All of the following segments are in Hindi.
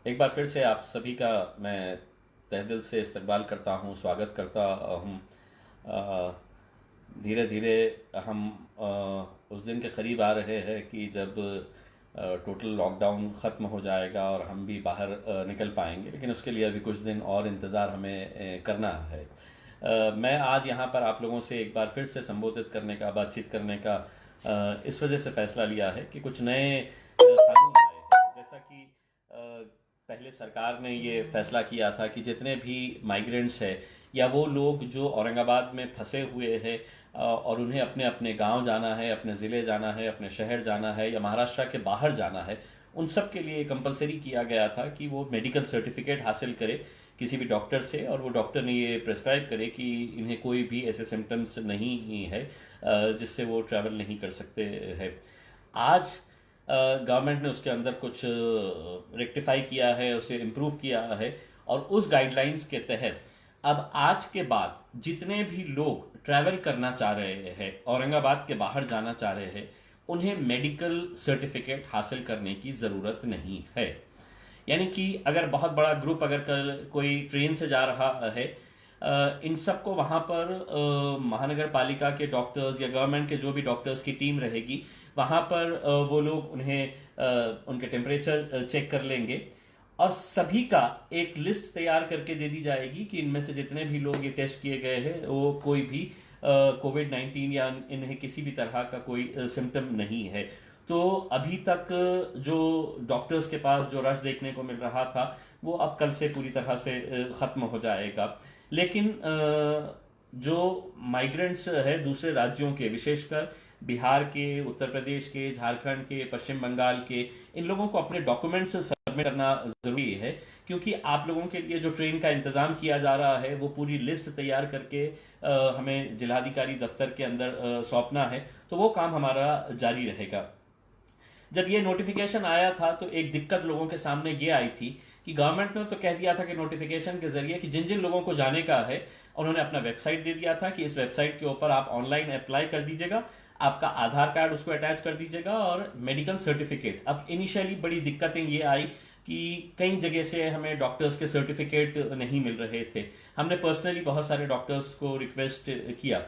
एक बार फिर से आप सभी का मैं तहे दिल से इस्तकबाल करता हूँ, स्वागत करता हूँ। धीरे धीरे हम उस दिन के करीब आ रहे हैं कि जब टोटल लॉकडाउन ख़त्म हो जाएगा और हम भी बाहर निकल पाएंगे, लेकिन उसके लिए अभी कुछ दिन और इंतज़ार हमें करना है। मैं आज यहाँ पर आप लोगों से एक बार फिर से संबोधित करने का, बातचीत करने का इस वजह से फ़ैसला लिया है कि कुछ नए कानून आए हैं। जैसा कि पहले सरकार ने ये फैसला किया था कि जितने भी माइग्रेंट्स हैं या वो लोग जो औरंगाबाद में फंसे हुए हैं और उन्हें अपने अपने गांव जाना है, अपने ज़िले जाना है, अपने शहर जाना है या महाराष्ट्र के बाहर जाना है, उन सब के लिए कंपलसरी किया गया था कि वो मेडिकल सर्टिफिकेट हासिल करे किसी भी डॉक्टर से, और वो डॉक्टर ने ये प्रेस्क्राइब करे कि इन्हें कोई भी ऐसे सिम्टम्स नहीं है जिससे वो ट्रैवल नहीं कर सकते हैं। आज गवर्नमेंट ने उसके अंदर कुछ रेक्टिफाई किया है, उसे इम्प्रूव किया है, और उस गाइडलाइंस के तहत अब आज के बाद जितने भी लोग ट्रैवल करना चाह रहे हैं, औरंगाबाद के बाहर जाना चाह रहे हैं, उन्हें मेडिकल सर्टिफिकेट हासिल करने की ज़रूरत नहीं है। यानी कि अगर बहुत बड़ा ग्रुप अगर कल कोई ट्रेन से जा रहा है, इन सबको वहाँ पर महानगर पालिका के डॉक्टर्स या गवर्नमेंट के जो भी डॉक्टर्स की टीम रहेगी, वहाँ पर वो लोग उन्हें उनके टेम्परेचर चेक कर लेंगे और सभी का एक लिस्ट तैयार करके दे दी जाएगी कि इनमें से जितने भी लोग ये टेस्ट किए गए हैं वो कोई भी कोविड-19 या इन्हें किसी भी तरह का कोई सिम्टम नहीं है। तो अभी तक जो डॉक्टर्स के पास जो रश देखने को मिल रहा था वो अब कल से पूरी तरह से ख़त्म हो जाएगा। लेकिन जो माइग्रेंट्स है दूसरे राज्यों के, विशेषकर बिहार के, उत्तर प्रदेश के, झारखंड के, पश्चिम बंगाल के, इन लोगों को अपने डॉक्यूमेंट्स सबमिट करना ज़रूरी है, क्योंकि आप लोगों के लिए जो ट्रेन का इंतज़ाम किया जा रहा है वो पूरी लिस्ट तैयार करके हमें जिलाधिकारी दफ्तर के अंदर सौंपना है, तो वो काम हमारा जारी रहेगा। जब ये नोटिफिकेशन आया था तो एक दिक्कत लोगों के सामने ये आई थी कि गवर्नमेंट ने तो कह दिया था कि नोटिफिकेशन के जरिए कि जिन जिन लोगों को जाने का है, उन्होंने अपना वेबसाइट दे दिया था कि इस वेबसाइट के ऊपर आप ऑनलाइन अप्लाई कर दीजिएगा, आपका आधार कार्ड उसको अटैच कर दीजिएगा और मेडिकल सर्टिफिकेट। अब इनिशियली बड़ी दिक्कतें ये आई कि कई जगह से हमें डॉक्टर्स के सर्टिफिकेट नहीं मिल रहे थे। हमने पर्सनली बहुत सारे डॉक्टर्स को रिक्वेस्ट किया,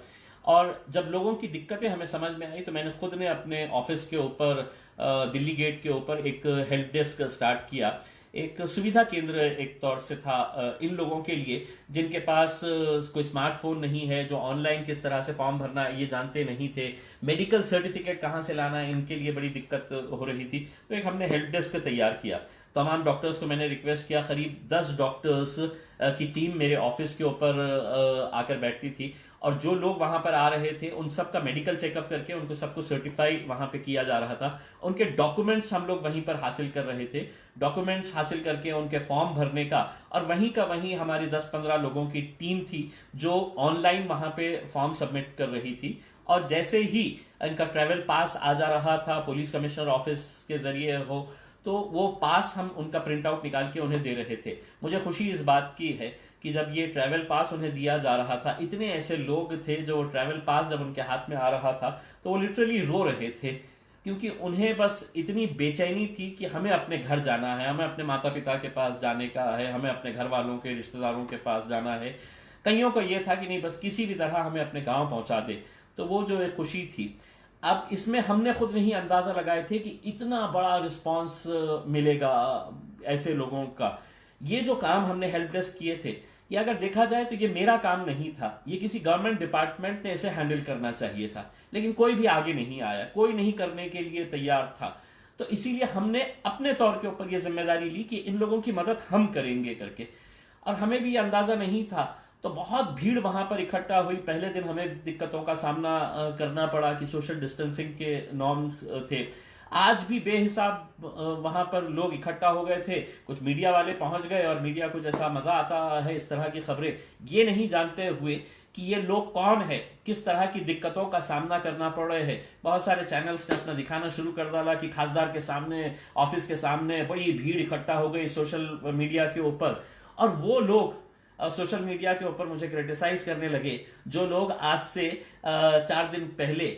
और जब लोगों की दिक्कतें हमें समझ में आई तो मैंने खुद ने अपने ऑफिस के ऊपर दिल्ली गेट के ऊपर एक हेल्प डेस्क स्टार्ट किया। एक सुविधा केंद्र एक तौर से था इन लोगों के लिए जिनके पास कोई स्मार्टफोन नहीं है, जो ऑनलाइन किस तरह से फॉर्म भरना है ये जानते नहीं थे, मेडिकल सर्टिफिकेट कहाँ से लाना है इनके लिए बड़ी दिक्कत हो रही थी। तो एक हमने हेल्प डेस्क तैयार किया। तमाम डॉक्टर्स को मैंने रिक्वेस्ट किया, करीब 10 डॉक्टर्स की टीम मेरे ऑफिस के ऊपर आकर बैठती थी, और जो लोग वहां पर आ रहे थे उन सब का मेडिकल चेकअप करके उनको सबको सर्टिफाई वहां पे किया जा रहा था। उनके डॉक्यूमेंट्स हम लोग वहीं पर हासिल कर रहे थे, डॉक्यूमेंट्स हासिल करके उनके फॉर्म भरने का, और वहीं का वहीं हमारी 10-15 लोगों की टीम थी जो ऑनलाइन वहां पे फॉर्म सबमिट कर रही थी। और जैसे ही इनका ट्रैवल पास आ जा रहा था पुलिस कमिश्नर ऑफिस के जरिए हो, तो वो पास हम उनका प्रिंट आउट निकाल के उन्हें दे रहे थे। मुझे खुशी इस बात की है कि जब ये ट्रैवल पास उन्हें दिया जा रहा था, इतने ऐसे लोग थे जो ट्रैवल पास जब उनके हाथ में आ रहा था तो वो लिटरली रो रहे थे, क्योंकि उन्हें बस इतनी बेचैनी थी कि हमें अपने घर जाना है, हमें अपने माता पिता के पास जाने का है, हमें अपने घर वालों के, रिश्तेदारों के पास जाना है। कईयों को ये था कि नहीं, बस किसी भी तरह हमें अपने गांव पहुंचा दे। तो वो जो एक खुशी थी, अब इसमें हमने खुद नहीं अंदाजा लगाए थे कि इतना बड़ा रिस्पांस मिलेगा ऐसे लोगों का। ये जो काम हमने हेल्प डेस्क किए थे, ये अगर देखा जाए तो ये मेरा काम नहीं था, ये किसी गवर्नमेंट डिपार्टमेंट ने इसे हैंडल करना चाहिए था, लेकिन कोई भी आगे नहीं आया, कोई नहीं करने के लिए तैयार था। तो इसीलिए हमने अपने तौर के ऊपर ये जिम्मेदारी ली कि इन लोगों की मदद हम करेंगे करके। और हमें भी ये अंदाजा नहीं था, तो बहुत भीड़ वहां पर इकट्ठा हुई। पहले दिन हमें दिक्कतों का सामना करना पड़ा कि सोशल डिस्टेंसिंग के नॉर्म्स थे। आज भी बेहिसाब वहां पर लोग इकट्ठा हो गए थे। कुछ मीडिया वाले पहुंच गए और मीडिया को जैसा मजा आता है इस तरह की खबरें, ये नहीं जानते हुए कि ये लोग कौन है, किस तरह की दिक्कतों का सामना करना पड़ रहे हैं। बहुत सारे चैनल्स ने अपना दिखाना शुरू कर डाला कि खासदार के सामने, ऑफिस के सामने बड़ी भीड़ इकट्ठा हो गई सोशल मीडिया के ऊपर। और वो लोग सोशल मीडिया के ऊपर मुझे क्रिटिसाइज करने लगे जो लोग आज से 4 दिन पहले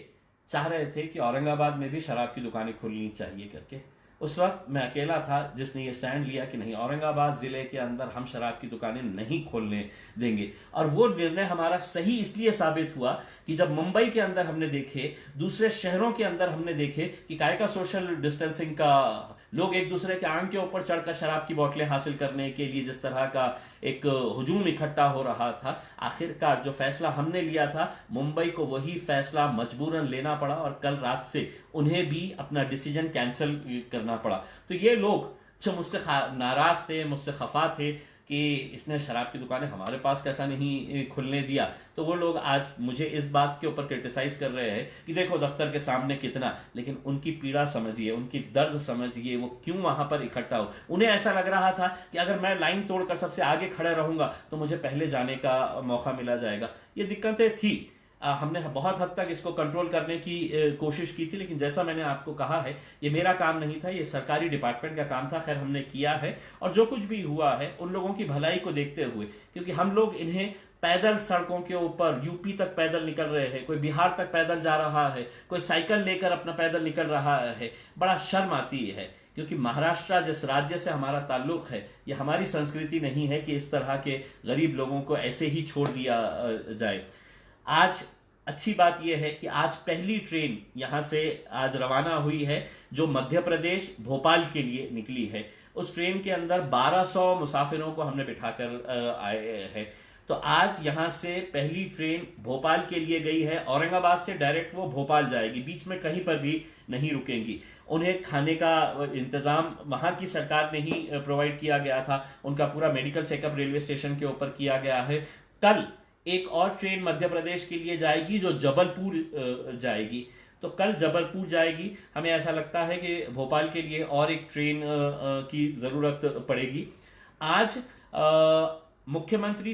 चाह रहे थे कि औरंगाबाद में भी शराब की दुकानें खुलनी चाहिए करके। उस वक्त मैं अकेला था जिसने ये स्टैंड लिया कि नहीं, औरंगाबाद ज़िले के अंदर हम शराब की दुकानें नहीं खोलने देंगे। और वो निर्णय हमारा सही इसलिए साबित हुआ कि जब मुंबई के अंदर हमने देखे, दूसरे शहरों के अंदर हमने देखे कि काय का सोशल डिस्टेंसिंग का, लोग एक दूसरे के आंग के ऊपर चढ़कर शराब की बोतलें हासिल करने के लिए जिस तरह का एक हुजूम इकट्ठा हो रहा था, आखिरकार जो फैसला हमने लिया था, मुंबई को वही फैसला मजबूरन लेना पड़ा और कल रात से उन्हें भी अपना डिसीजन कैंसिल करना पड़ा। तो ये लोग जो मुझसे नाराज थे, मुझसे खफा थे कि इसने शराब की दुकानें हमारे पास कैसा नहीं खुलने दिया, तो वो लोग आज मुझे इस बात के ऊपर क्रिटिसाइज कर रहे हैं कि देखो दफ्तर के सामने कितना, लेकिन उनकी पीड़ा समझिए, उनकी दर्द समझिए, वो क्यों वहां पर इकट्ठा हो। उन्हें ऐसा लग रहा था कि अगर मैं लाइन तोड़कर सबसे आगे खड़े रहूंगा तो मुझे पहले जाने का मौका मिला जाएगा। ये दिक्कतें थी, हमने बहुत हद तक इसको कंट्रोल करने की कोशिश की थी, लेकिन जैसा मैंने आपको कहा है, ये मेरा काम नहीं था, ये सरकारी डिपार्टमेंट का काम था। खैर हमने किया है, और जो कुछ भी हुआ है उन लोगों की भलाई को देखते हुए, क्योंकि हम लोग इन्हें पैदल सड़कों के ऊपर यूपी तक पैदल निकल रहे हैं, कोई बिहार तक पैदल जा रहा है, कोई साइकिल लेकर अपना पैदल निकल रहा है, बड़ा शर्म आती है। क्योंकि महाराष्ट्र जिस राज्य से हमारा ताल्लुक है, ये हमारी संस्कृति नहीं है कि इस तरह के गरीब लोगों को ऐसे ही छोड़ दिया जाए। आज अच्छी बात यह है कि आज पहली ट्रेन यहां से आज रवाना हुई है जो मध्य प्रदेश भोपाल के लिए निकली है। उस ट्रेन के अंदर 1200 मुसाफिरों को हमने बिठाकर आए हैं। तो आज यहां से पहली ट्रेन भोपाल के लिए गई है, औरंगाबाद से डायरेक्ट वो भोपाल जाएगी, बीच में कहीं पर भी नहीं रुकेंगी। उन्हें खाने का इंतजाम वहां की सरकार ने ही प्रोवाइड किया गया था, उनका पूरा मेडिकल चेकअप रेलवे स्टेशन के ऊपर किया गया है। कल एक और ट्रेन मध्य प्रदेश के लिए जाएगी जो जबलपुर जाएगी, तो कल जबलपुर जाएगी। हमें ऐसा लगता है कि भोपाल के लिए और एक ट्रेन की जरूरत पड़ेगी। आज मुख्यमंत्री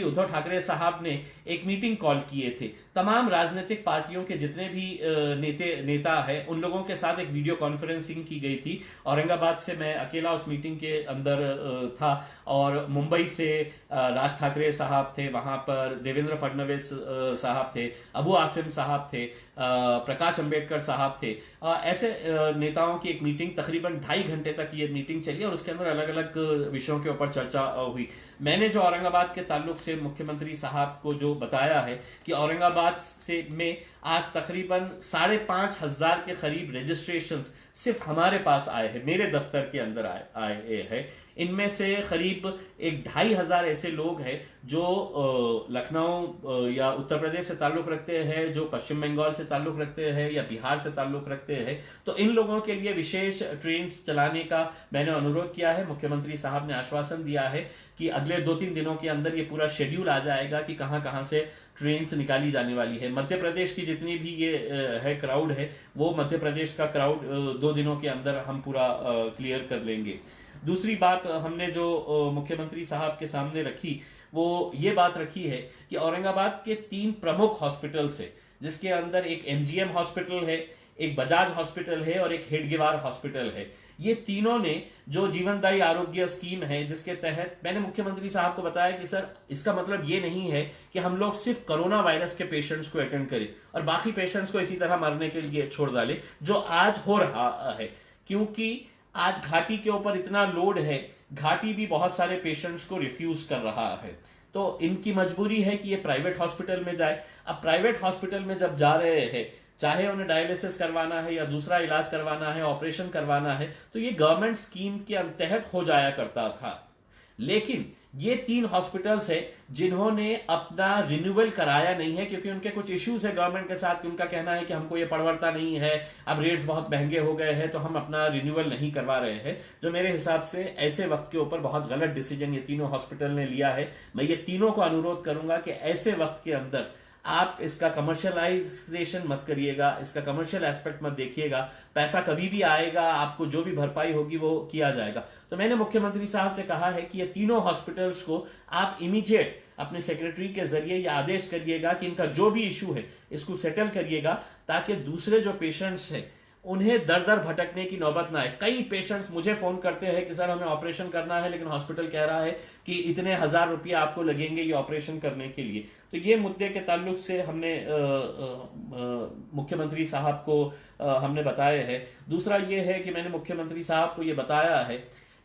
उद्धव ठाकरे साहब ने एक मीटिंग कॉल किए थे, तमाम राजनीतिक पार्टियों के जितने भी नेता हैं उन लोगों के साथ एक वीडियो कॉन्फ्रेंसिंग की गई थी। औरंगाबाद से मैं अकेला उस मीटिंग के अंदर था, और मुंबई से राज ठाकरे साहब थे, वहां पर देवेंद्र फडणवीस साहब थे, अबू आसिम साहब थे, प्रकाश अंबेडकर साहब थे। ऐसे नेताओं की एक मीटिंग तकरीबन 2.5 घंटे तक ये मीटिंग चली, और उसके अंदर अलग अलग विषयों के ऊपर चर्चा हुई। मैंने जो औरंगाबाद के ताल्लुक से मुख्यमंत्री साहब को जो बताया है कि औरंगाबाद से में आज तकरीबन 5,500 के करीब रजिस्ट्रेशन सिर्फ हमारे पास आए हैं, मेरे दफ्तर के अंदर आए हैं। इनमें से करीब 2,500 ऐसे लोग हैं जो लखनऊ या उत्तर प्रदेश से ताल्लुक रखते हैं, जो पश्चिम बंगाल से ताल्लुक रखते हैं या बिहार से ताल्लुक रखते हैं। तो इन लोगों के लिए विशेष ट्रेन चलाने का मैंने अनुरोध किया है। मुख्यमंत्री साहब ने आश्वासन दिया है कि अगले 2-3 दिनों के अंदर ये पूरा शेड्यूल आ जाएगा कि कहां कहां से ट्रेन निकाली जाने वाली है। मध्य प्रदेश की जितनी भी ये है क्राउड है, वो मध्य प्रदेश का क्राउड 2 दिनों के अंदर हम पूरा क्लियर कर लेंगे। दूसरी बात हमने जो मुख्यमंत्री साहब के सामने रखी, वो ये बात रखी है कि औरंगाबाद के 3 प्रमुख हॉस्पिटल्स है, जिसके अंदर एक एमजीएम हॉस्पिटल है, एक बजाज हॉस्पिटल है और एक हेडगेवार हॉस्पिटल है। ये तीनों ने जो जीवनदायी आरोग्य स्कीम है, जिसके तहत मैंने मुख्यमंत्री साहब को बताया कि सर इसका मतलब ये नहीं है कि हम लोग सिर्फ कोरोना वायरस के पेशेंट्स को अटेंड करें और बाकी पेशेंट्स को इसी तरह मरने के लिए छोड़ डालें, जो आज हो रहा है। क्योंकि आज घाटी के ऊपर इतना लोड है, घाटी भी बहुत सारे पेशेंट्स को रिफ्यूज कर रहा है, तो इनकी मजबूरी है कि ये प्राइवेट हॉस्पिटल में जाए। अब प्राइवेट हॉस्पिटल में जब जा रहे हैं, चाहे उन्हें डायलिसिस करवाना है या दूसरा इलाज करवाना है, ऑपरेशन करवाना है, तो ये गवर्नमेंट स्कीम के तहत हो जाया करता था। लेकिन ये 3 हॉस्पिटल्स है जिन्होंने अपना रिन्यूअल कराया नहीं है, क्योंकि उनके कुछ इश्यूज है गवर्नमेंट के साथ कि उनका कहना है कि हमको ये पड़ता नहीं है, अब रेट्स बहुत महंगे हो गए हैं, तो हम अपना रिन्यूअल नहीं करवा रहे हैं। जो मेरे हिसाब से ऐसे वक्त के ऊपर बहुत गलत डिसीजन ये तीनों हॉस्पिटल ने लिया है। मैं ये तीनों को अनुरोध करूंगा कि ऐसे वक्त के अंदर आप इसका कमर्शियलाइजेशन मत करिएगा, इसका कमर्शियल एस्पेक्ट मत देखिएगा। पैसा कभी भी आएगा, आपको जो भी भरपाई होगी वो किया जाएगा। तो मैंने मुख्यमंत्री साहब से कहा है कि ये तीनों हॉस्पिटल्स को आप इमीडिएट अपने सेक्रेटरी के जरिए ये आदेश करिएगा कि इनका जो भी इशू है इसको सेटल करिएगा, ताकि दूसरे जो पेशेंट्स हैं उन्हें दर दर भटकने की नौबत ना आए। कई पेशेंट्स मुझे फोन करते हैं कि सर हमें ऑपरेशन करना है, लेकिन हॉस्पिटल कह रहा है कि इतने हजार रुपया आपको लगेंगे ये ऑपरेशन करने के लिए। तो ये मुद्दे के ताल्लुक से हमने मुख्यमंत्री साहब को हमने बताए हैं। दूसरा ये है कि मैंने मुख्यमंत्री साहब को ये बताया है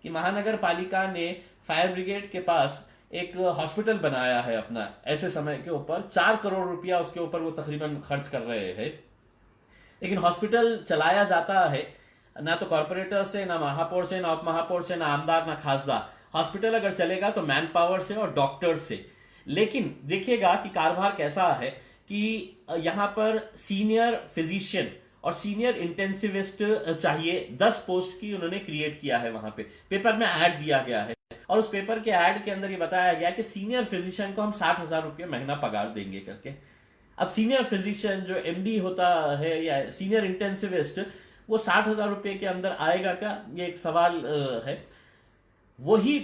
कि महानगर पालिका ने फायर ब्रिगेड के पास एक हॉस्पिटल बनाया है अपना, ऐसे समय के ऊपर 4 करोड़ रुपया उसके ऊपर वो तकरीबन खर्च कर रहे हैं, लेकिन हॉस्पिटल चलाया जाता है ना तो कॉरपोरेटर से, ना महापौर से, ना उप महापौर से, ना आमदार, ना खासदार। हॉस्पिटल अगर चलेगा तो मैन पावर से और डॉक्टर्स से। लेकिन देखिएगा कि कारोबार कैसा है कि यहां पर सीनियर फिजिशियन और सीनियर इंटेंसिविस्ट चाहिए, 10 पोस्ट की उन्होंने क्रिएट किया है। वहां पे पेपर में ऐड दिया गया है और उस पेपर के ऐड के अंदर ये बताया गया कि सीनियर फिजिशियन को हम 60,000 रुपये महीना पगार देंगे करके। अब सीनियर फिजिशियन जो एमडी होता है या सीनियर इंटेंसिविस्ट, वो 60,000 रुपये के अंदर आएगा क्या, ये एक सवाल है। वही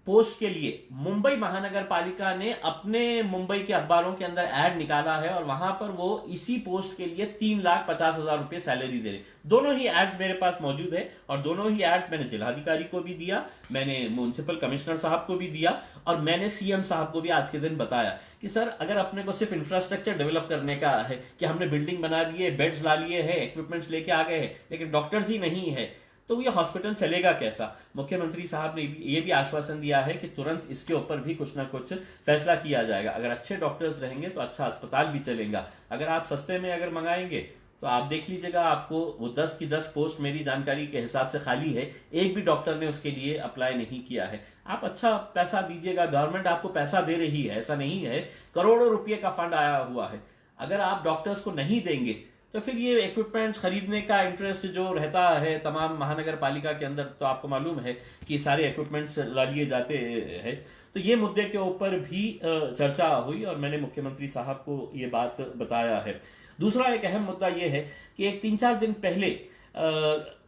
पोस्ट के लिए मुंबई महानगर पालिका ने अपने मुंबई के अखबारों के अंदर ऐड निकाला है और वहां पर वो इसी पोस्ट के लिए 3,50,000 रुपये सैलरी दे रहे। दोनों ही एड्स मेरे पास मौजूद है और दोनों ही एड्स मैंने जिलाधिकारी को भी दिया, मैंने म्युनिसिपल कमिश्नर साहब को भी दिया और मैंने सीएम साहब को भी आज के दिन बताया कि सर अगर अपने को सिर्फ इंफ्रास्ट्रक्चर डेवलप करने का है कि हमने बिल्डिंग बना दी है, बेड्स ला लिए हैं, इक्विपमेंट्स लेके आ गए हैं, लेकिन डॉक्टर्स ही नहीं है, तो ये हॉस्पिटल चलेगा कैसा। मुख्यमंत्री साहब ने ये भी आश्वासन दिया है कि तुरंत इसके ऊपर भी कुछ ना कुछ फैसला किया जाएगा। अगर अच्छे डॉक्टर्स रहेंगे तो अच्छा अस्पताल भी चलेगा। अगर आप सस्ते में अगर मंगाएंगे तो आप देख लीजिएगा, आपको वो 10 की 10 पोस्ट मेरी जानकारी के हिसाब से खाली है, एक भी डॉक्टर ने उसके लिए अप्लाई नहीं किया है। आप अच्छा पैसा दीजिएगा, गवर्नमेंट आपको पैसा दे रही है, ऐसा नहीं है, करोड़ों रुपये का फंड आया हुआ है। अगर आप डॉक्टर्स को नहीं देंगे तो फिर ये इक्विपमेंट्स खरीदने का इंटरेस्ट जो रहता है तमाम महानगर पालिका के अंदर, तो आपको मालूम है कि सारे इक्विपमेंट्स ला लिए जाते हैं। तो ये मुद्दे के ऊपर भी चर्चा हुई और मैंने मुख्यमंत्री साहब को ये बात बताया है। दूसरा एक अहम मुद्दा ये है कि एक 3-4 दिन पहले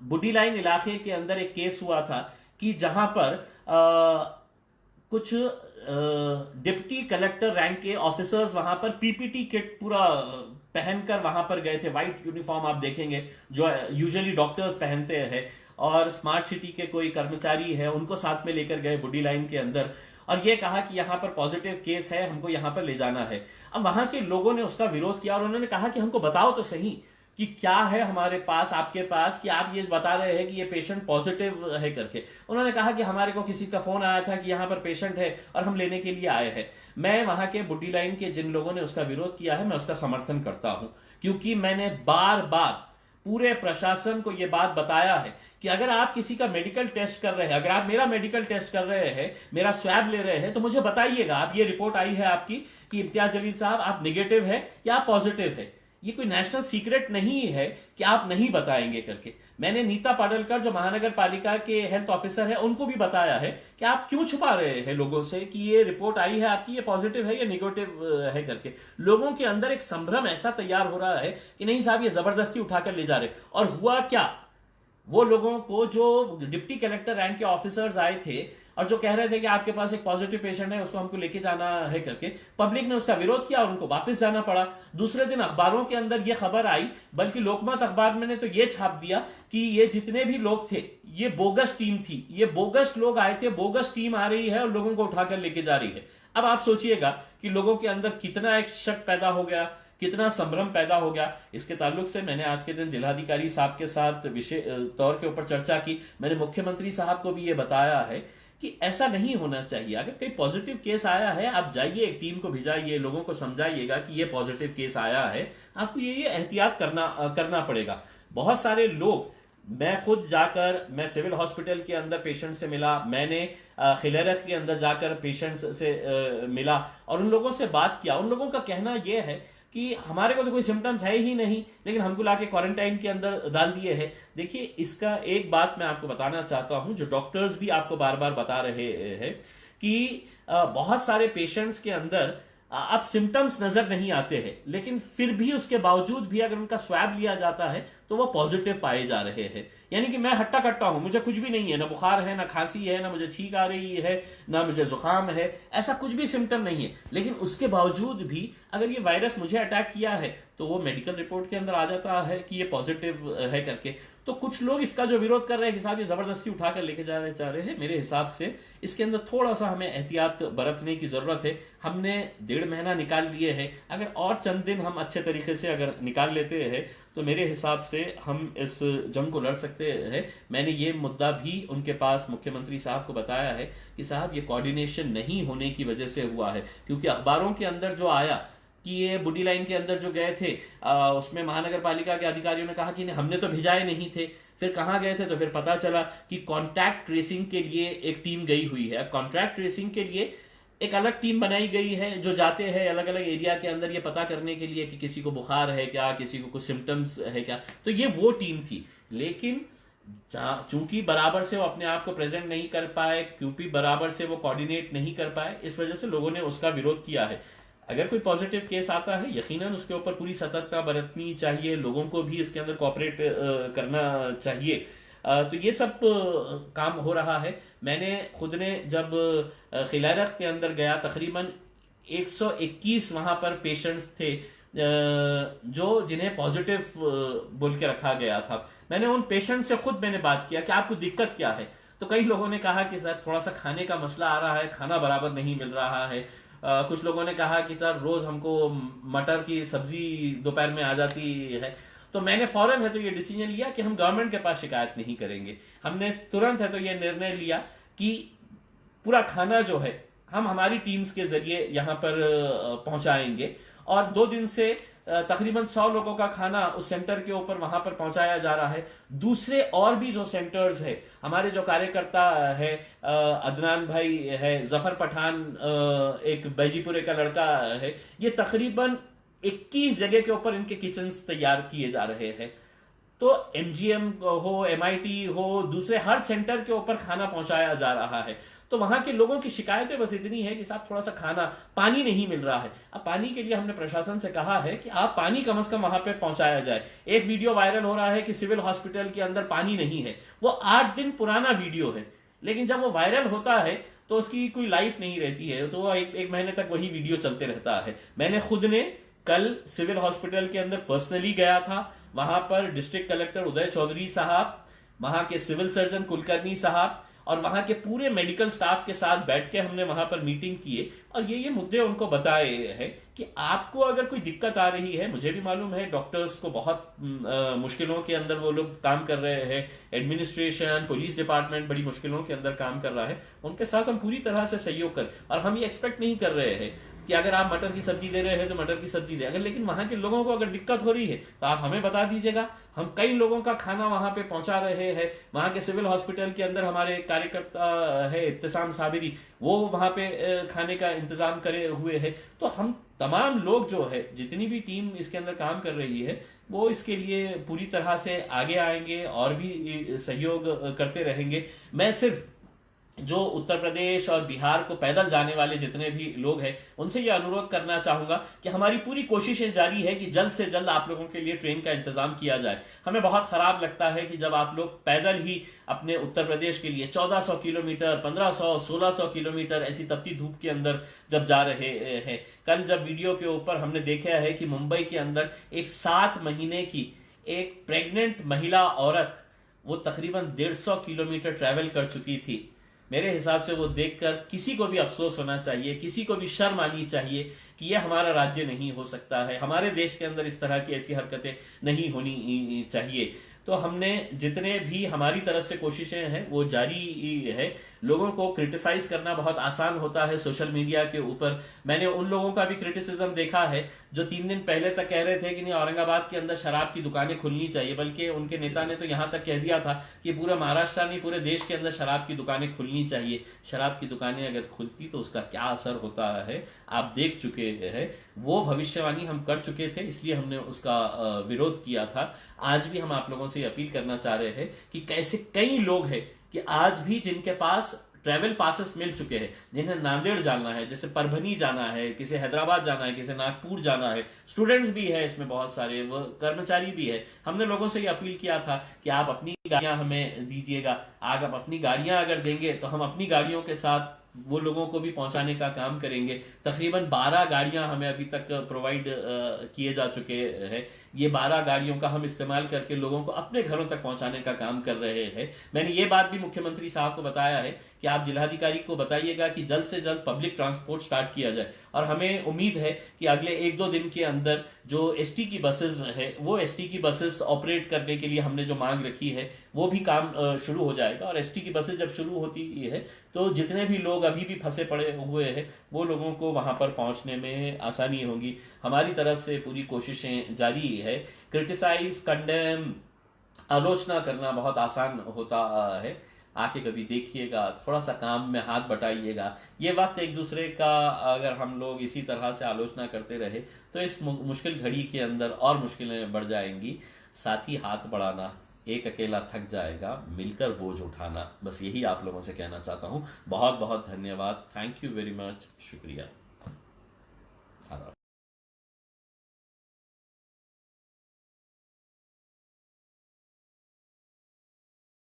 बुड्डी लाइन इलाके के अंदर एक केस हुआ था कि जहां पर कुछ डिप्टी कलेक्टर रैंक के ऑफिसर्स वहां पर पीपीटी किट पूरा पहनकर वहां पर गए थे। व्हाइट यूनिफॉर्म आप देखेंगे जो यूजुअली डॉक्टर्स पहनते हैं, और स्मार्ट सिटी के कोई कर्मचारी है उनको साथ में लेकर गए बुड्डी लाइन के अंदर और ये कहा कि यहां पर पॉजिटिव केस है, हमको यहां पर ले जाना है। अब वहां के लोगों ने उसका विरोध किया और उन्होंने कहा कि हमको बताओ तो सही कि क्या है हमारे पास, आपके पास, कि आप ये बता रहे हैं कि ये पेशेंट पॉजिटिव है करके। उन्होंने कहा कि हमारे को किसी का फोन आया था कि यहाँ पर पेशेंट है और हम लेने के लिए आए हैं। मैं वहां के बुड्डी लाइन के जिन लोगों ने उसका विरोध किया है मैं उसका समर्थन करता हूं, क्योंकि मैंने बार बार पूरे प्रशासन को यह बात बताया है कि अगर आप किसी का मेडिकल टेस्ट कर रहे हैं, अगर आप मेरा मेडिकल टेस्ट कर रहे हैं, मेरा स्वैब ले रहे हैं, तो मुझे बताइएगा आप ये रिपोर्ट आई है आपकी कि इम्तियाज जलील साहब आप निगेटिव है या आप पॉजिटिव है। ये कोई नेशनल सीक्रेट नहीं है कि आप नहीं बताएंगे करके। मैंने नीता पाडलकर जो महानगर पालिका के हेल्थ ऑफिसर है उनको भी बताया है कि आप क्यों छुपा रहे हैं लोगों से कि ये रिपोर्ट आई है आपकी, ये पॉजिटिव है या निगेटिव है करके। लोगों के अंदर एक संभ्रम ऐसा तैयार हो रहा है कि नहीं साहब ये जबरदस्ती उठाकर ले जा रहे। और हुआ क्या, वो लोगों को जो डिप्टी कलेक्टर रैंक के ऑफिसर्स आए थे और जो कह रहे थे कि आपके पास एक पॉजिटिव पेशेंट है उसको हमको लेके जाना है करके, पब्लिक ने उसका विरोध किया और उनको वापस जाना पड़ा। दूसरे दिन अखबारों के अंदर ये खबर आई, बल्कि लोकमत अखबार में ने तो ये छाप दिया कि ये जितने भी लोग थे ये बोगस टीम थी, ये बोगस लोग आए थे, बोगस टीम आ रही है और लोगों को उठाकर लेके जा रही है। अब आप सोचिएगा कि लोगों के अंदर कितना एक शक पैदा हो गया, कितना संभ्रम पैदा हो गया। इसके ताल्लुक से मैंने आज के दिन जिलाधिकारी साहब के साथ विशेष तौर के ऊपर चर्चा की। मैंने मुख्यमंत्री साहब को भी ये बताया है कि ऐसा नहीं होना चाहिए। अगर कोई पॉजिटिव केस आया है आप जाइए, एक टीम को भिजाइए, लोगों को समझाइएगा कि ये पॉजिटिव केस आया है, आपको ये एहतियात करना पड़ेगा। बहुत सारे लोग, मैं खुद जाकर, मैं सिविल हॉस्पिटल के अंदर पेशेंट से मिला, मैंने खिलरत के अंदर जाकर पेशेंट से मिला और उन लोगों से बात किया। उन लोगों का कहना यह है कि हमारे को तो कोई सिम्टम्स है ही नहीं, लेकिन हमको लाके क्वारंटाइन के अंदर डाल दिए हैं। देखिए, इसका एक बात मैं आपको बताना चाहता हूं जो डॉक्टर्स भी आपको बार बार बता रहे हैं कि बहुत सारे पेशेंट्स के अंदर अब सिम्टम्स नजर नहीं आते हैं, लेकिन फिर भी उसके बावजूद भी अगर उनका स्वैब लिया जाता है तो वो पॉजिटिव पाए जा रहे हैं। यानी कि मैं हट्टा कट्टा हूं, मुझे कुछ भी नहीं है, ना बुखार है, ना खांसी है, ना मुझे छींक आ रही है, ना मुझे जुकाम है, ऐसा कुछ भी सिम्टम नहीं है, लेकिन उसके बावजूद भी अगर ये वायरस मुझे अटैक किया है तो वो मेडिकल रिपोर्ट के अंदर आ जाता है कि ये पॉजिटिव है करके। तो कुछ लोग इसका जो विरोध कर रहे हैं कि साहब ये जबरदस्ती उठाकर लेके जा रहे हैं, मेरे हिसाब से इसके अंदर थोड़ा सा हमें एहतियात बरतने की जरूरत है। हमने 1.5 महीना निकाल लिए है, अगर और चंद दिन हम अच्छे तरीके से अगर निकाल लेते हैं तो मेरे हिसाब से हम इस जंग को लड़ सकते हैं। मैंने ये मुद्दा भी उनके पास मुख्यमंत्री साहब को बताया है कि साहब ये कोऑर्डिनेशन नहीं होने की वजह से हुआ है, क्योंकि अखबारों के अंदर जो आया कि ये बुडी लाइन के अंदर जो गए थे उसमें महानगर पालिका के अधिकारियों ने कहा कि नहीं हमने तो भिजाए नहीं थे। फिर कहाँ गए थे, तो फिर पता चला कि कॉन्टैक्ट ट्रेसिंग के लिए एक टीम गई हुई है। कॉन्टैक्ट ट्रेसिंग के लिए एक अलग टीम बनाई गई है जो जाते हैं अलग अलग एरिया के अंदर ये पता करने के लिए कि किसी को बुखार है क्या, किसी को कुछ सिम्टम्स है क्या। तो ये वो टीम थी, लेकिन चूंकि बराबर से वो अपने आप को प्रेजेंट नहीं कर पाए, क्योंकि बराबर से वो कोऑर्डिनेट नहीं कर पाए, इस वजह से लोगों ने उसका विरोध किया है। अगर कोई पॉजिटिव केस आता है यकीनन उसके ऊपर पूरी सतर्कता बरतनी चाहिए, लोगों को भी इसके अंदर कोऑपरेट करना चाहिए। तो ये सब काम हो रहा है। मैंने खुद ने जब खिलारत के अंदर गया, तकरीबन 121 वहां पर पेशेंट्स थे जो जिन्हें पॉजिटिव बोल के रखा गया था। मैंने उन पेशेंट से खुद मैंने बात किया कि आपको दिक्कत क्या है, तो कई लोगों ने कहा कि सर थोड़ा सा खाने का मसला आ रहा है, खाना बराबर नहीं मिल रहा है। कुछ लोगों ने कहा कि सर रोज हमको मटर की सब्जी दोपहर में आ जाती है। तो मैंने फौरन है तो ये डिसीजन लिया कि हम गवर्नमेंट के पास शिकायत नहीं करेंगे। हमने तुरंत है तो ये निर्णय लिया कि पूरा खाना जो है हम हमारी टीम्स के जरिए यहाँ पर पहुंचाएंगे, और 2 दिन से तकरीबन 100 लोगों का खाना उस सेंटर के ऊपर वहां पर पहुंचाया जा रहा है। दूसरे और भी जो सेंटर्स है, हमारे जो कार्यकर्ता है, अदनान भाई है, जफर पठान एक बैजीपुरे का लड़का है, ये तकरीबन 21 जगह के ऊपर इनके किचन तैयार किए जा रहे हैं। तो एमजीएम हो, एमआईटी हो, दूसरे हर सेंटर के ऊपर खाना पहुंचाया जा रहा है। तो वहां के लोगों की शिकायतें बस इतनी है कि साहब थोड़ा सा खाना, पानी नहीं मिल रहा है। अब पानी के लिए हमने प्रशासन से कहा है कि आप पानी कम से कम वहां पे पहुंचाया जाए। एक वीडियो वायरल हो रहा है कि सिविल हॉस्पिटल के अंदर पानी नहीं है, वो 8 दिन पुराना वीडियो है, लेकिन जब वो वायरल होता है तो उसकी कोई लाइफ नहीं रहती है, तो वो एक महीने तक वही वीडियो चलते रहता है। मैंने खुद ने कल सिविल हॉस्पिटल के अंदर पर्सनली गया था, वहां पर डिस्ट्रिक्ट कलेक्टर उदय चौधरी साहब, वहां के सिविल सर्जन कुलकर्णी साहब और वहां के पूरे मेडिकल स्टाफ के साथ बैठ के हमने वहां पर मीटिंग किए और ये मुद्दे उनको बताए हैं कि आपको अगर कोई दिक्कत आ रही है, मुझे भी मालूम है डॉक्टर्स को बहुत मुश्किलों के अंदर वो लोग काम कर रहे हैं, एडमिनिस्ट्रेशन, पुलिस डिपार्टमेंट बड़ी मुश्किलों के अंदर काम कर रहा है, उनके साथ हम पूरी तरह से सहयोग कर, और हम ये एक्सपेक्ट नहीं कर रहे हैं कि अगर आप मटर की सब्जी दे रहे हैं तो मटर की सब्जी दे, अगर लेकिन वहां के लोगों को अगर दिक्कत हो रही है तो आप हमें बता दीजिएगा। हम कई लोगों का खाना वहां पे पहुंचा रहे हैं। वहां के सिविल हॉस्पिटल के अंदर हमारे कार्यकर्ता है इब्तिसाम साबिरी, वो वहां पे खाने का इंतजाम करे हुए है। तो हम तमाम लोग जो है, जितनी भी टीम इसके अंदर काम कर रही है, वो इसके लिए पूरी तरह से आगे आएंगे और भी सहयोग करते रहेंगे। मैं सिर्फ जो उत्तर प्रदेश और बिहार को पैदल जाने वाले जितने भी लोग हैं उनसे ये अनुरोध करना चाहूंगा कि हमारी पूरी कोशिशें जारी है कि जल्द से जल्द आप लोगों के लिए ट्रेन का इंतजाम किया जाए। हमें बहुत खराब लगता है कि जब आप लोग पैदल ही अपने उत्तर प्रदेश के लिए 1400 किलोमीटर, 1500, 1600 किलोमीटर ऐसी तपती धूप के अंदर जब जा रहे हैं। कल जब वीडियो के ऊपर हमने देखा है कि मुंबई के अंदर एक 7 महीने की एक प्रेग्नेंट महिला औरत, वो तकरीबन 150 किलोमीटर ट्रैवल कर चुकी थी। मेरे हिसाब से वो देखकर किसी को भी अफसोस होना चाहिए, किसी को भी शर्म आनी चाहिए कि यह हमारा राज्य नहीं हो सकता है, हमारे देश के अंदर इस तरह की ऐसी हरकतें नहीं होनी चाहिए। तो हमने जितने भी हमारी तरफ से कोशिशें हैं वो जारी है। लोगों को क्रिटिसाइज करना बहुत आसान होता है सोशल मीडिया के ऊपर। मैंने उन लोगों का भी क्रिटिसिज्म देखा है जो 3 दिन पहले तक कह रहे थे कि नहीं औरंगाबाद के अंदर शराब की दुकानें खुलनी चाहिए, बल्कि उनके नेता ने तो यहाँ तक कह दिया था कि पूरा महाराष्ट्र नहीं पूरे देश के अंदर शराब की दुकानें खुलनी चाहिए। शराब की दुकानें अगर खुलती तो उसका क्या असर होता है आप देख चुके हैं। वो भविष्यवाणी हम कर चुके थे, इसलिए हमने उसका विरोध किया था। आज भी हम आप लोगों से अपील करना चाह रहे हैं कि कैसे कई लोग हैं कि आज भी जिनके पास ट्रैवल पासेस मिल चुके हैं, जिन्हें नांदेड़ जाना है, जैसे परभनी जाना है, किसी हैदराबाद जाना है, किसी नागपुर जाना है, स्टूडेंट्स भी है इसमें बहुत सारे, वो कर्मचारी भी है। हमने लोगों से ये अपील किया था कि आप अपनी गाड़ियां हमें दीजिएगा। आप अपनी गाड़ियां अगर देंगे तो हम अपनी गाड़ियों के साथ वो लोगों को भी पहुंचाने का काम करेंगे। तकरीबन 12 गाड़ियां हमें अभी तक प्रोवाइड किए जा चुके हैं। ये 12 गाड़ियों का हम इस्तेमाल करके लोगों को अपने घरों तक पहुंचाने का काम कर रहे हैं। मैंने ये बात भी मुख्यमंत्री साहब को बताया है कि आप जिलाधिकारी को बताइएगा कि जल्द से जल्द पब्लिक ट्रांसपोर्ट स्टार्ट किया जाए, और हमें उम्मीद है कि अगले 1-2 दिन के अंदर जो एसटी की बसेस है, वो एसटी की बसेस ऑपरेट करने के लिए हमने जो मांग रखी है वो भी काम शुरू हो जाएगा। और एसटी की बसेस जब शुरू होती है तो जितने भी लोग अभी भी फंसे पड़े हुए हैं वो लोगों को वहां पर पहुंचने में आसानी होगी। हमारी तरफ से पूरी कोशिशें जारी है। क्रिटिसाइज, कंडेम, आलोचना करना बहुत आसान होता है। आके कभी देखिएगा, थोड़ा सा काम में हाथ बटाइएगा। ये वक्त एक दूसरे का अगर हम लोग इसी तरह से आलोचना करते रहे तो इस मुश्किल घड़ी के अंदर और मुश्किलें बढ़ जाएंगी। साथ ही हाथ बढ़ाना, एक अकेला थक जाएगा, मिलकर बोझ उठाना, बस यही आप लोगों से कहना चाहता हूँ। बहुत बहुत धन्यवाद। Thank you very much. शुक्रिया।